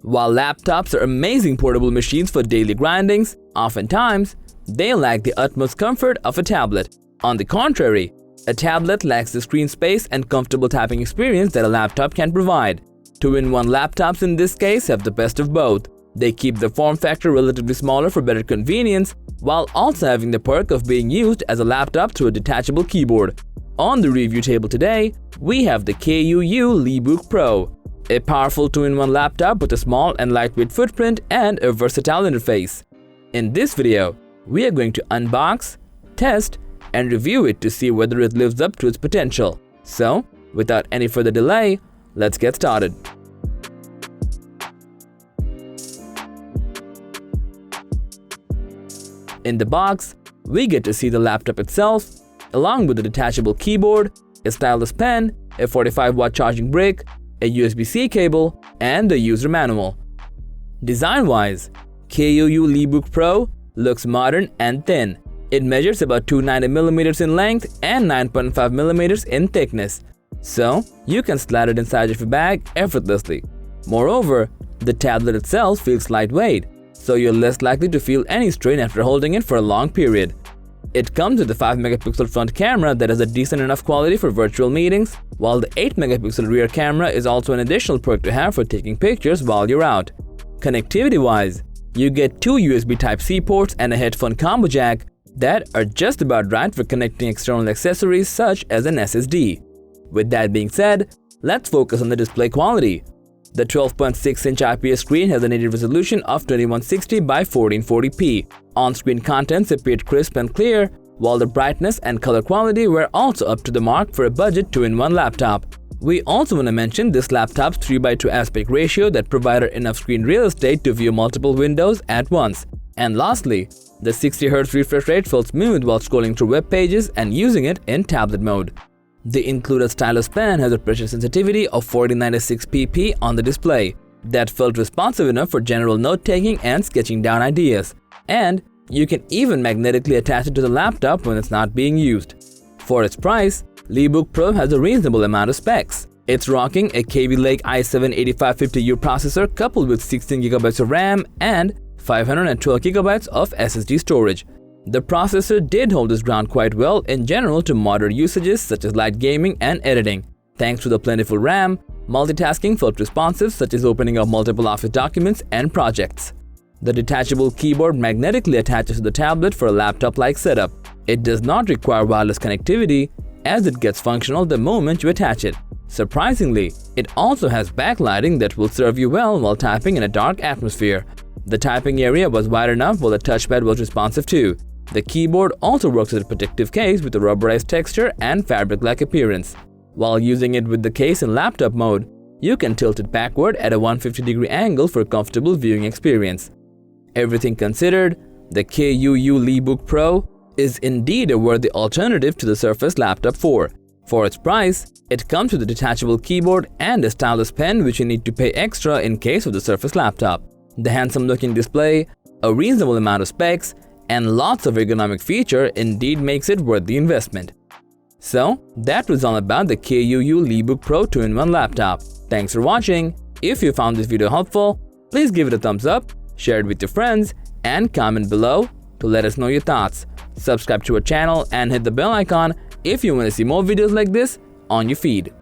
While laptops are amazing portable machines for daily grindings, oftentimes they lack the utmost comfort of a tablet. On the contrary, a tablet lacks the screen space and comfortable typing experience that a laptop can provide. Two-in-one laptops in this case have the best of both. They keep the form factor relatively smaller for better convenience, while also having the perk of being used as a laptop through a detachable keyboard. On the review table today, we have the KUU Lebook Pro, a powerful two-in-one laptop with a small and lightweight footprint and a versatile interface. In this video, we are going to unbox, test, and review it to see whether it lives up to its potential. So, without any further delay, let's get started. In the box, we get to see the laptop itself, along with a detachable keyboard, a stylus pen, a 45-watt charging brick, a USB-C cable, and a user manual. Design-wise, KUU Lebook Pro looks modern and thin. It measures about 290mm in length and 9.5mm in thickness, so you can slide it inside of your bag effortlessly. Moreover, the tablet itself feels lightweight, so you're less likely to feel any strain after holding it for a long period. It comes with a 5-megapixel front camera that has a decent enough quality for virtual meetings, while the 8-megapixel rear camera is also an additional perk to have for taking pictures while you're out. Connectivity-wise, you get two USB Type-C ports and a headphone combo jack that are just about right for connecting external accessories such as an SSD. With that being said, let's focus on the display quality. The 12.6-inch IPS screen has a native resolution of 2160 by 1440p. On-screen contents appeared crisp and clear, while the brightness and color quality were also up to the mark for a budget two-in-one laptop. We also want to mention this laptop's 3:2 aspect ratio that provided enough screen real estate to view multiple windows at once. And lastly, the 60Hz refresh rate felt smooth while scrolling through web pages and using it in tablet mode. The included stylus pen has a pressure sensitivity of 4096 pp on the display that felt responsive enough for general note-taking and sketching down ideas. And you can even magnetically attach it to the laptop when it's not being used. For its price, Lebook Pro has a reasonable amount of specs. It's rocking a Kaby Lake i7-8550U processor coupled with 16GB of RAM and 512GB of SSD storage. The processor did hold its ground quite well in general to moderate usages such as light gaming and editing. Thanks to the plentiful RAM, multitasking felt responsive such as opening up multiple Office documents and projects. The detachable keyboard magnetically attaches to the tablet for a laptop-like setup. It does not require wireless connectivity as it gets functional the moment you attach it. Surprisingly, it also has backlighting that will serve you well while typing in a dark atmosphere. The typing area was wide enough while the touchpad was responsive too. The keyboard also works as a protective case with a rubberized texture and fabric-like appearance. While using it with the case in laptop mode, you can tilt it backward at a 150-degree angle for a comfortable viewing experience. Everything considered, the KUU Lebook Pro is indeed a worthy alternative to the Surface Laptop 4. For its price, it comes with a detachable keyboard and a stylus pen which you need to pay extra in case of the Surface Laptop. The handsome-looking display, a reasonable amount of specs, and lots of ergonomic feature indeed makes it worth the investment. So, that was all about the KUU Lebook Pro 2-in-1 laptop. Thanks for watching. If you found this video helpful, please give it a thumbs up, share it with your friends, and comment below to let us know your thoughts. Subscribe to our channel and hit the bell icon if you want to see more videos like this on your feed.